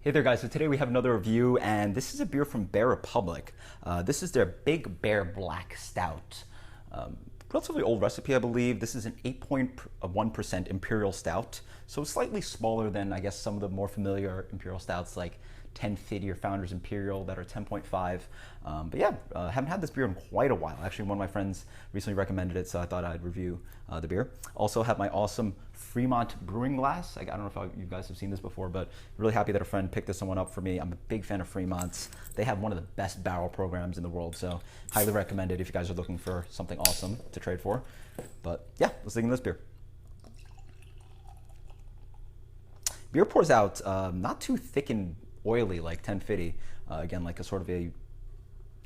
Hey there guys, so today we have another review and this is a beer from Bear Republic. This is their Big Bear Black Stout. Relatively old recipe, I believe. This is an 8.1% Imperial Stout, so slightly smaller than I guess some of the more familiar Imperial Stouts like 1050 or Founders Imperial that are 10.5. But yeah, haven't had this beer in quite a while. Actually, one of my friends recently recommended it, so I thought I'd review the beer. Also have my awesome Fremont brewing glass. I don't know if you guys have seen this before, but really happy that a friend picked this one up for me. I'm a big fan of Fremont's. They have one of the best barrel programs in the world, so highly recommend it if you guys are looking for something awesome to trade for. But yeah, let's dig into this beer. Beer pours out not too thick and oily like 1050. Again, like a sort of a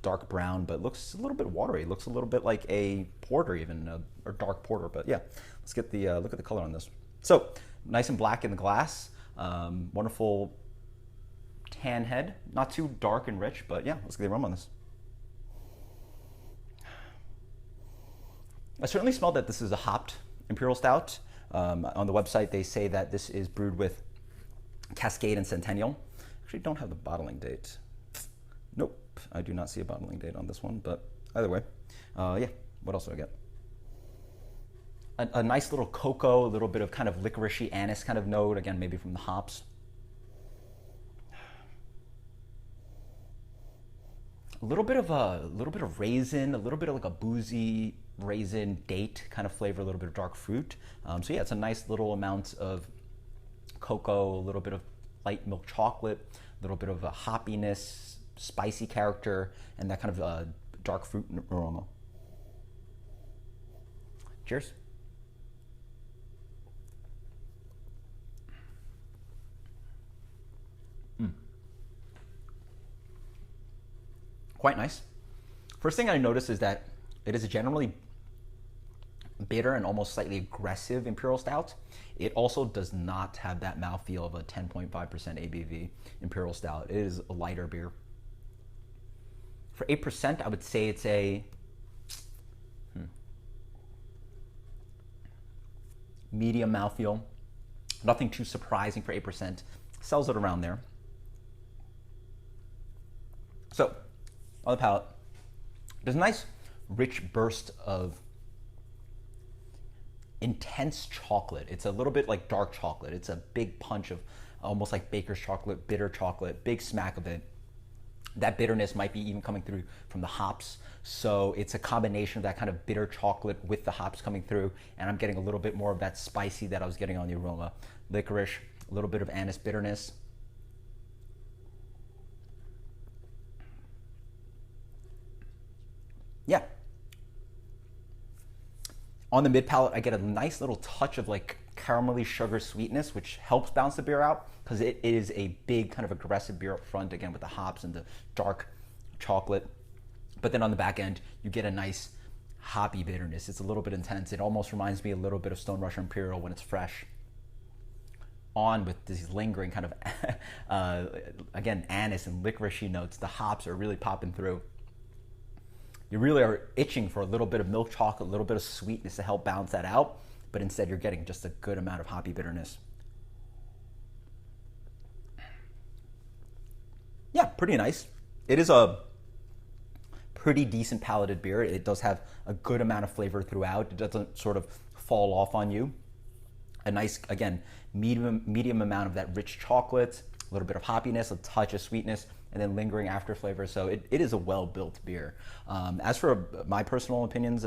dark brown, but looks a little bit watery. Looks a little bit like a porter even, or dark porter. But yeah, let's get the look at the color on this. So nice and black in the glass. Wonderful tan head. Not too dark and rich, but yeah, let's get the aroma on this. I certainly smell that this is a hopped Imperial Stout. On the website, they say that this is brewed with Cascade and Centennial. Actually, don't have the bottling date. Nope, I do not see a bottling date on this one, but either way, yeah, what else do I get? A nice little cocoa, a little bit of kind of licoricey anise kind of note, again, maybe from the hops. A little bit of raisin, a little bit of like a boozy raisin date kind of flavor, a little bit of dark fruit. So yeah, it's a nice little amount of cocoa, a little bit of light milk chocolate, a little bit of a hoppiness, spicy character, and that kind of dark fruit aroma. Cheers. Quite nice. First thing I noticed is that it is a generally bitter and almost slightly aggressive Imperial Stout. It also does not have that mouthfeel of a 10.5% ABV Imperial Stout. It is a lighter beer. For 8%, I would say it's a medium mouthfeel. Nothing too surprising for 8%. Sells it around there. So, on the palate, there's a nice rich burst of intense chocolate. It's a little bit like dark chocolate. It's a big punch of almost like baker's chocolate, bitter chocolate, big smack of it. That bitterness might be even coming through from the hops. So it's a combination of that kind of bitter chocolate with the hops coming through, and I'm getting a little bit more of that spicy that I was getting on the aroma. Licorice, a little bit of anise bitterness. Yeah. On the mid palate, I get a nice little touch of like caramelly sugar sweetness, which helps balance the beer out because it is a big kind of aggressive beer up front, again, with the hops and the dark chocolate. But then on the back end, you get a nice hoppy bitterness. It's a little bit intense. It almost reminds me a little bit of Stone Rusher Imperial when it's fresh. On with these lingering kind of, again, anise and licoricey notes. The hops are really popping through. You really are itching for a little bit of milk chocolate, a little bit of sweetness to help balance that out, but instead you're getting just a good amount of hoppy bitterness. Yeah, pretty nice. It is a pretty decent palated beer. It does have a good amount of flavor throughout. It doesn't sort of fall off on you. A nice, again, medium amount of that rich chocolate, a little bit of hoppiness, a touch of sweetness, and then lingering after flavor. So it is a well-built beer. As for my personal opinions,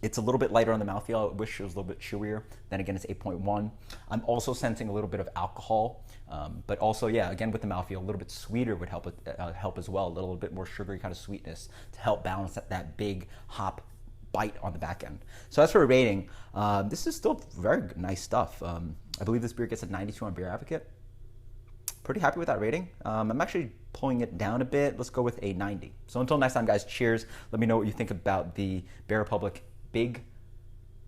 it's a little bit lighter on the mouthfeel. I wish it was a little bit chewier. Then again, it's 8.1. I'm also sensing a little bit of alcohol, but also, yeah, again, with the mouthfeel, a little bit sweeter would help as well. A little bit more sugary kind of sweetness to help balance that big hop bite on the back end. So as for a rating, this is still very nice stuff. I believe this beer gets a 92 on Beer Advocate. Pretty happy with that rating. I'm actually pulling it down a bit. Let's go with a 90. So until next time, guys, cheers. Let me know what you think about the Bear Republic Big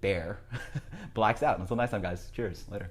Bear Black Stout. Until next time, guys, cheers. Later.